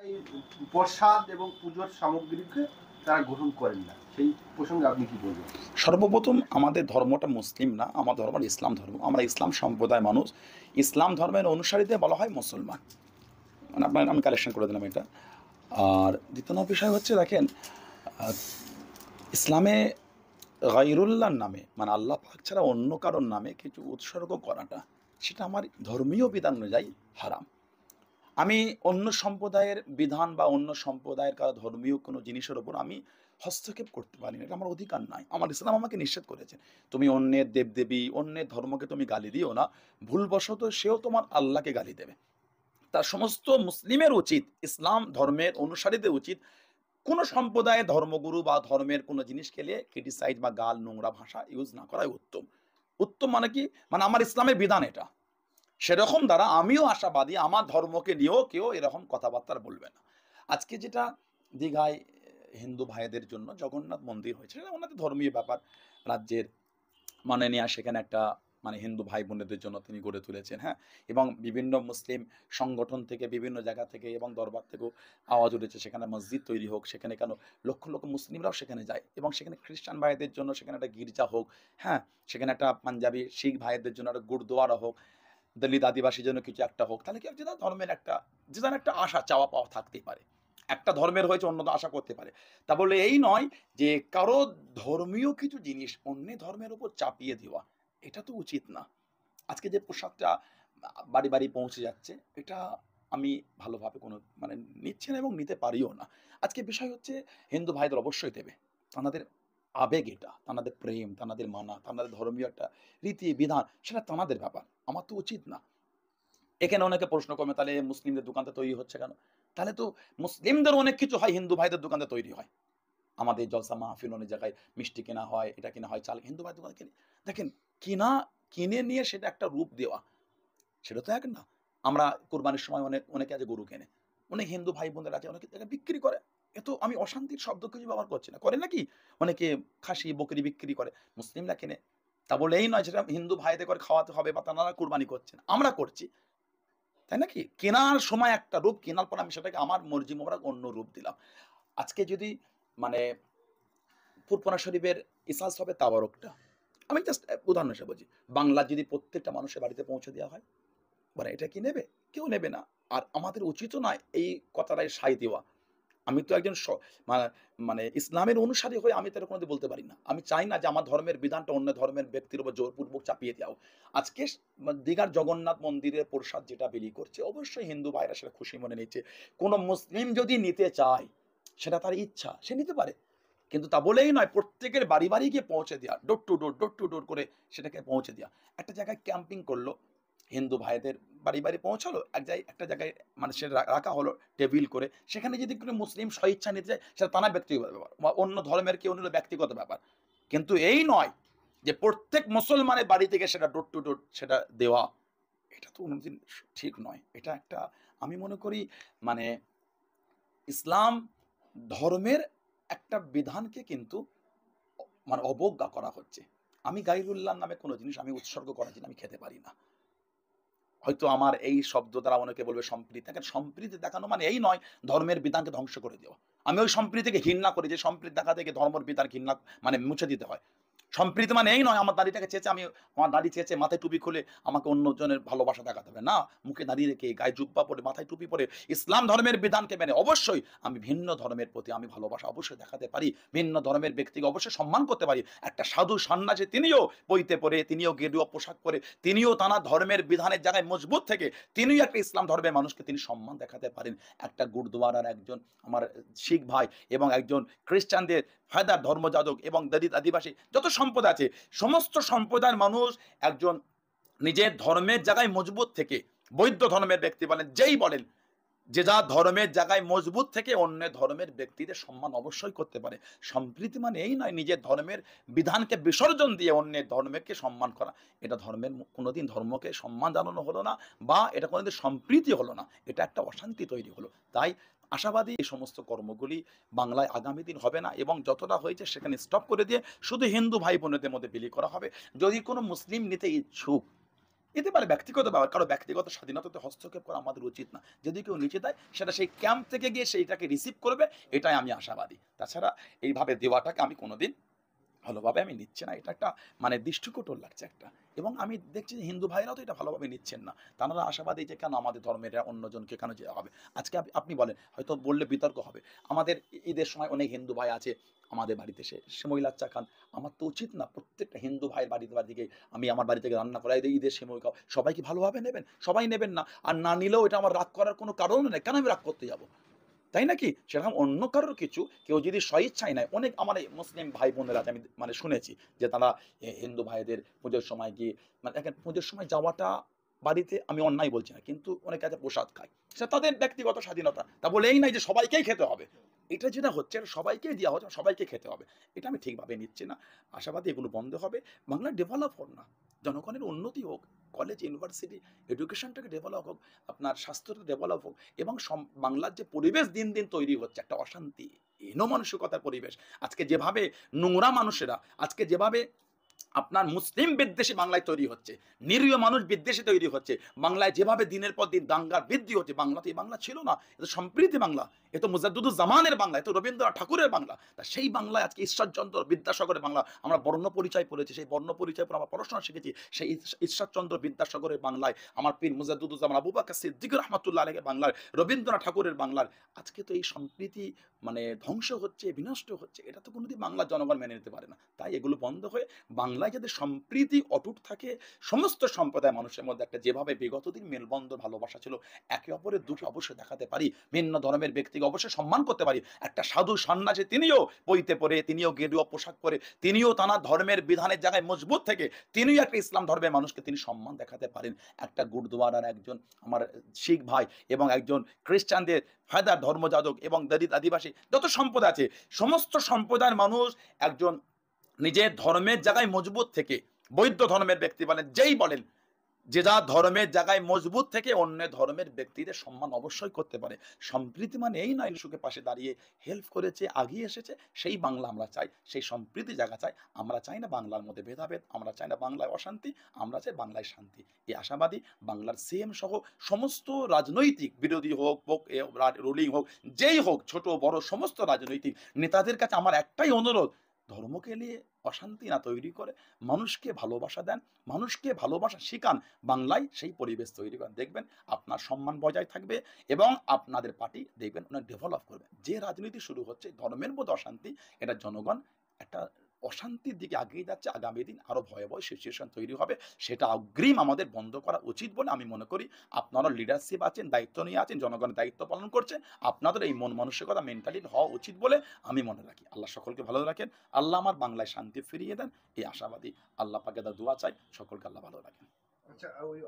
এই প্রসাদ এবং পুজোর সামগ্রীকে তারা গ্রহণ করেন না, সেই প্রসঙ্গে আপনি কি বলবেন? সর্বপ্রথম আমাদের ধর্মটা মুসলিম না, আমার ধর্ম ইসলাম ধর্ম। আমরা ইসলাম সম্প্রদায় মানুষ। ইসলাম ধর্মের অনুসারীদের বলা হয় মুসলমান। মানে আমি কালেকশন করে দিলাম এটা। আর দ্বিতীয় নম্বর বিষয় হচ্ছে, দেখেন, ইসলামে গায়রুল্লাহর নামে, মানে আল্লাহ পাক ছাড়া অন্য কারোর নামে কিছু উৎসর্গ করাটা, সেটা আমার ধর্মীয় বিধান অনুযায়ী হারাম। আমি অন্য সম্প্রদায়ের বিধান বা অন্য সম্প্রদায়ের কারো ধর্মীয় কোনো জিনিসের ওপর আমি হস্তক্ষেপ করতে পারি না, এটা আমার অধিকার নাই। আমার ইসলাম আমাকে নিষেধ করেছে, তুমি অন্যের দেবদেবী, অন্যের ধর্মকে তুমি গালি দিও না। ভুলবশত সেও তোমার আল্লাহকে গালি দেবে। তার সমস্ত মুসলিমের উচিত, ইসলাম ধর্মের অনুসারীদের উচিত, কোনো সম্প্রদায়ের ধর্মগুরু বা ধর্মের কোনো জিনিসকে নিয়ে ক্রিটিসাইজ বা গাল নোংরা ভাষা ইউজ না করাই উত্তম। উত্তম মানে কি, মানে আমার ইসলামের বিধান এটা। সেরকম দ্বারা আমিও আশাবাদী আমার ধর্মকে নিয়েও কেউ এরকম কথাবার্তা বলবে না। আজকে যেটা দীঘায় হিন্দু ভাইদের জন্য জগন্নাথ মন্দির হয়েছে, সেটা ওনাদের ধর্মীয় ব্যাপার। রাজ্যের মাননীয়া সেখানে একটা, মানে হিন্দু ভাই বোনেদের জন্য তিনি গড়ে তুলেছেন, হ্যাঁ। এবং বিভিন্ন মুসলিম সংগঠন থেকে, বিভিন্ন জায়গা থেকে এবং দরবার থেকেও আওয়াজ উঠেছে সেখানে মসজিদ তৈরি হোক। সেখানে কেন লক্ষ লক্ষ মুসলিমরাও সেখানে যায়, এবং সেখানে খ্রিস্টান ভাইদের জন্য সেখানে একটা গির্জা হোক, হ্যাঁ। সেখানে একটা পাঞ্জাবি শিখ ভাইদের জন্য একটা গুরুদুয়ারা হোক, দলিত আদিবাসীর জন্য কিছু একটা হোক। তাহলে কি যে ধর্মের একটা, যে যার একটা আশা চাওয়া পাওয়া থাকতেই পারে। একটা ধর্মের হয়েছে অন্য আশা করতে পারে। তা বলে এই নয় যে কারো ধর্মীয় কিছু জিনিস অন্য ধর্মের উপর চাপিয়ে দেওয়া, এটা তো উচিত না। আজকে যে পোশাকটা বাড়ি বাড়ি পৌঁছে যাচ্ছে, এটা আমি ভালোভাবে কোনো মানে নিচ্ছি না এবং নিতে পারিও না। আজকে বিষয় হচ্ছে, হিন্দু ভাইদের অবশ্যই দেবে, তাদের আবেগ এটা, তাদের প্রেম, তাদের মানা, তাদের ধর্মীয় একটা রীতি বিধান, সেটা তাদের ব্যাপার, আমার তো উচিত না। এখানে অনেকে প্রশ্ন করবে, তাহলে মুসলিমদের দোকানটা তৈরি হচ্ছে কেন? তাহলে তো মুসলিমদের অনেক কিছু হয়, হিন্দু ভাইদের দোকানে তৈরি হয়। আমাদের জলসা মাহফিল অনেক জায়গায় মিষ্টি কেনা হয়, এটা কেনা হয়, চাল হিন্দু ভাইদের দোকানে কিনে। দেখেন, কিনা, কিনে নিয়ে সেটা একটা রূপ দেওয়া, সেটা তো এক না। আমরা কোরবানির সময় অনেকে আছে গরু কেনে, অনেক হিন্দু ভাই বোনদের আছে অনেকে এটা বিক্রি করে। এ তো আমি অশান্তির শব্দ কিছু ব্যবহার করছি না, করে নাকি? অনেকে খাসি বকরি বিক্রি করে, মুসলিমরা কেনে। তা বলে এই নয় সেটা হিন্দু ভাইদের করে খাওয়াতে হবে বা তারা কোরবানি করছেন, আমরা করছি, তাই নাকি? কেনার সময় একটা রূপ, কেনার পর আমি সেটাকে আমার মর্জি মোবারক অন্য রূপ দিলাম। আজকে যদি মানে ফুরফুরা শরীফের ইসাস হবে তাবারকটা, আমি জাস্ট উদাহরণ হিসেবে বলছি, বাংলার যদি প্রত্যেকটা মানুষের বাড়িতে পৌঁছে দেওয়া হয়, বলে এটা কি নেবে? কেউ নেবে না। আর আমাদের উচিতও নয় এই কথাটায় সায় দেওয়া। আমি তো একজন মানে ইসলামের অনুসারী হয়ে আমি তো এটা কোনোদিন বলতে পারি না। আমি চাই না যে আমার ধর্মের বিধানটা অন্য ধর্মের ব্যক্তির উপর জোরপূর্বক চাপিয়ে দেওয়া হোক। আজকে দীঘার জগন্নাথ মন্দিরের প্রসাদ যেটা বিলি করছে, অবশ্যই হিন্দু ভাইরা সেটা খুশি মনে নিচ্ছে। কোনো মুসলিম যদি নিতে চায়, সেটা তার ইচ্ছা, সে নিতে পারে। কিন্তু তা বলেই নয় প্রত্যেকের বাড়ি বাড়ি গিয়ে পৌঁছে দেওয়া, door to door, door to ডোর করে সেটাকে পৌঁছে দেওয়া। একটা জায়গায় ক্যাম্পিং করলো, হিন্দু ভাইদের বাড়ি বাড়ি পৌঁছালো, একটা জায়গায় মানে সেটা রাখা হলো টেবিল করে, সেখানে যদি কোনো মুসলিম স্বইচ্ছা নিতে চায়, সেটা তার ব্যক্তিগত ব্যাপার, বা অন্য ধর্মের কেউ নিল ব্যক্তিগত ব্যাপার। কিন্তু এই নয় যে প্রত্যেক মুসলমানের বাড়ি থেকে সেটা ডোর টু ডোর সেটা দেওয়া, এটা তো কোনোদিন ঠিক নয়। এটা একটা, আমি মনে করি, মানে ইসলাম ধর্মের একটা বিধানকে কিন্তু মানে অবজ্ঞা করা হচ্ছে। আমি গাইরুল্লাহর নামে কোনো জিনিস আমি উৎসর্গ করার জন্য আমি খেতে পারি না। হয়তো আমার এই শব্দ দ্বারা অনেকে বলবে সম্প্রীতি। দেখেন, সম্প্রীতি দেখানো মানে এই নয় ধর্মের বিধানকে ধ্বংস করে দেওয়া। আমি ওই সম্প্রীতিকে ঘৃণা করি, যে সম্প্রীতি দেখা থেকে ধর্মের বিধান ঘৃণা মানে মুছে দিতে হয়। সম্প্রীতি মানে এই নয় আমার দাড়িটাকে চেঁচে, আমার দাড়ি চেঁচে মাথায় টুপি খুলে আমাকে অন্যজনের ভালোবাসা দেখাতে হবে না। মুখে দাঁড়িয়ে রেখে, গায়ে জুব্বা পরে, মাথায় টুপি পরে, ইসলাম ধর্মের বিধানকে মেনে অবশ্যই আমি ভিন্ন ধর্মের প্রতি আমি ভালোবাসা অবশ্যই দেখাতে পারি। ভিন্ন ধর্মের ব্যক্তিকে অবশ্যই সম্মান করতে পারি। একটা সাধু সন্ন্যাসী, তিনিও বইতে পড়ে, তিনিও গেরুয়া পোশাক পরে, তিনিও তাঁর ধর্মের বিধানের জায়গায় মজবুত থেকে তিনিও একটা ইসলাম ধর্মের মানুষকে তিনি সম্মান দেখাতে পারেন। একটা গুরুদুয়ারার একজন আমার শিখ ভাই এবং একজন খ্রিস্টানদের ফায়দার ধর্মযাজক এবং দলিত আদিবাসী যত সম্প্রদায় আছে, সমস্ত সম্প্রদায়ের মানুষ একজন নিজের ধর্মের জায়গায় মজবুত থেকে, বৌদ্ধ ধর্মের ব্যক্তি বলেন, যেই বলেন, যে যা ধর্মের জায়গায় মজবুত থেকে অন্য ধর্মের ব্যক্তিদের সম্মান অবশ্যই করতে পারে। সম্প্রীতি মানে এই নয় নিজের ধর্মের বিধানকে বিসর্জন দিয়ে অন্যের ধর্মকে সম্মান করা। এটা ধর্মের কোনোদিন ধর্মকে সম্মান জানানো হলো না, বা এটা কোনোদিন সম্প্রীতি হলো না, এটা একটা অশান্তি তৈরি হলো। তাই আশাবাদী এই সমস্ত কর্মগুলি বাংলায় আগামী দিন হবে না, এবং যতটা হয়েছে সেখানে স্টপ করে দিয়ে শুধু হিন্দু ভাই বোনেদের মধ্যে বিলি করা হবে। যদি কোনো মুসলিম নিতে ইচ্ছুক, এতে পারে ব্যক্তিগত ব্যাপার, কারো ব্যক্তিগত স্বাধীনতাতে হস্তক্ষেপ করা আমাদের উচিত না। যদি কেউ নিচে দেয় সেটা সেই ক্যাম্প থেকে গিয়ে সেইটাকে রিসিভ করবে, এটাই আমি আশাবাদী। তাছাড়া এইভাবে দেওয়াটাকে আমি কোনোদিন ভালোভাবে আমি নিচ্ছি না। এটা একটা মানে দৃষ্টিকটু লাগছে একটা। এবং আমি দেখছি যে হিন্দু ভাইরাও তো এটা ভালোভাবে নিচ্ছেন না। তারা আশাবাদী যে কেন আমাদের ধর্মের অন্যজনকে কেন যেতে হবে। আজকে আপনি বলেন, হয়তো বললে বিতর্ক হবে। আমাদের ঈদের সময় অনেক হিন্দু ভাই আছে আমাদের বাড়িতে এসে সেমই লাচ্চা খান। আমার তো উচিত না প্রত্যেকটা হিন্দু ভাইয়ের বাড়ি থেকে আমি আমার বাড়ি থেকে রান্না করা ঈদের সেমই খাও। সবাই কি ভালোভাবে নেবেন? সবাই নেবেন না। আর না নিলেও এটা আমার রাগ করার কোনো কারণ নেই। কেন আমি রাগ করতে যাব? তাই নাকি? সেরকম অন্য কারোর কিছু কেউ যদি স্বইচ্ছায় নেয়, অনেক আমার এই মুসলিম ভাই বোনেরা আছে আমি মানে শুনেছি যে তারা হিন্দু ভাইদের পুজোর সময় গিয়ে মানে দেখেন পুজোর সময় যাওয়াটা বাড়িতে আমি অন্যায় বলছি না। কিন্তু অনেকে আছে প্রসাদ খায়। সেটা তাদের ব্যক্তিগত স্বাধীনতা। তা বলে এই নাই যে সবাইকেই খেতে হবে। এটা যেটা হচ্ছে এটা সবাইকেই দেওয়া হচ্ছে, সবাইকে খেতে হবে। এটা আমি ঠিকভাবে নিচ্ছি না। আশাবাদী এগুলো বন্ধ হবে। বাংলা ডেভেলপ হোক না। জনগণের উন্নতি হোক। কলেজ, ইউনিভার্সিটি, এডুকেশনটাকে ডেভেলপ হোক। আপনার স্বাস্থ্যটা ডেভেলপ হোক। এবং বাংলার যে পরিবেশ দিন দিন তৈরি হচ্ছে একটা অশান্তি, হীনমানসিকতার পরিবেশ। আজকে যেভাবে নোংরা মানুষেরা, আজকে যেভাবে আপনার মুসলিম বিদ্বেষী বাংলায় তৈরি হচ্ছে, নিরীহ মানুষ বিদ্বেষী তৈরি হচ্ছে, বাংলায় যেভাবে দিনের পর দিন দাঙ্গার বৃদ্ধি হচ্ছে, বাংলা তো এই বাংলা ছিল না। এ তো সম্প্রীতি বাংলা, এ তো মুজাদ্দুজ্জামানের বাংলা, এ তো রবীন্দ্রনাথ ঠাকুরের বাংলা। তা সেই বাংলায় আজকে ঈশ্বরচন্দ্র বিদ্যাসাগরের বাংলা। আমরা বর্ণ পরিচয় পড়েছি, সেই বর্ণ পরিচয় পরে আমরা পড়াশোনা শিখেছি। সেই ঈশ্বরচন্দ্র বিদ্যাসাগরের বাংলায়, আমার পীর মুজাদ্দুজ্জামান আবু বকর সিদ্দিক রহমাতুল্লাহ আলাইহির বাংলার, রবীন্দ্রনাথ ঠাকুরের বাংলার। আজকে তো এই সম্প্রীতি মানে ধ্বংস হচ্ছে, বিনষ্ট হচ্ছে। এটা তো কোনোদিন বাংলার জনগণ মেনে নিতে পারে না। তাই এগুলো বন্ধ হয়ে বাংলায় যাতে সম্প্রীতি অটুট থাকে, সমস্ত সম্প্রদায় মানুষের মধ্যে একটা যেভাবে বিগত দিন মেলবন্ধ ভালোবাসা ছিল, একে অপরের দুঃখ অবশ্যই দেখাতে পারি, ভিন্ন ধর্মের ব্যক্তিকে অবশ্যই সম্মান করতে পারি। একটা সাধু সন্ন্যাসী তিনিও পইতে পরে, তিনিও গেরুয়া পোশাক পরে, তিনিও তাঁর ধর্মের বিধানের জায়গায় মজবুত থেকে তিনিও একটা ইসলাম ধর্মের মানুষকে তিনি সম্মান দেখাতে পারেন। একটা গুরুদুয়ারার একজন আমার শিখ ভাই এবং একজন খ্রিস্টানদের ফায়দার ধর্মযাজক এবং দলিত আদিবাসী যত সম্প্রদায় আছে, সমস্ত সম্প্রদায়ের মানুষ একজন নিজের ধর্মের জায়গায় মজবুত থেকে, বৌদ্ধ ধর্মের ব্যক্তি বলেন যেই বলেন, যে যা ধর্মের জায়গায় মজবুত থেকে অন্য ধর্মের ব্যক্তিদের সম্মান অবশ্যই করতে পারে। সম্প্রীতি মানে এই নয় সুখে পাশে দাঁড়িয়ে হেল্প করেছে, আগিয়ে এসেছে, সেই বাংলা আমরা চাই, সেই সম্প্রীতি জায়গা চাই। আমরা চাই না বাংলার মধ্যে ভেদাভেদ, আমরা চাই না বাংলায় অশান্তি, আমরা চাই বাংলায় শান্তি। এই আশাবাদী বাংলার সিএম সহ সমস্ত রাজনৈতিক বিরোধী হোক রুলিং হোক, যেই হোক, ছোট বড় সমস্ত রাজনৈতিক নেতাদের কাছে আমার একটাই অনুরোধ, ধর্মকে নিয়ে অশান্তি না তৈরি করে মানুষকে ভালোবাসা দেন, মানুষকে ভালোবাসা শিখান, বাংলায় সেই পরিবেশ তৈরি করেন। দেখবেন আপনার সম্মান বজায় থাকবে এবং আপনাদের পার্টি দেখবেন অনেক ডেভেলপ করবে। যে রাজনীতি শুরু হচ্ছে ধর্মের মধ্যে অশান্তি, এটা জনগণ একটা অশান্তির দিকে এগিয়ে যাচ্ছে। আগামী দিন আরো ভয়াবহ সিচুয়েশন তৈরি হবে। সেটা অগ্রিম আমাদের বন্ধ করা উচিত বলে আমি মনে করি। আপনারা লিডারশিপ আছেন, দায়িত্ব নিয়ে আছেন, জনগণের দায়িত্ব পালন করছেন, আপনাদের এই মন মানসিকতা মেন্টালিটি হওয়া উচিত বলে আমি মনে রাখি। আল্লাহ সকলকে ভালো রাখেন। আল্লাহ আমার বাংলায় শান্তি ফিরিয়ে দেন, এই আশাবাদী। আল্লাহ পাকে দোয়া চাই, সকলকে আল্লাহ ভালো রাখেন। আচ্ছা, ওই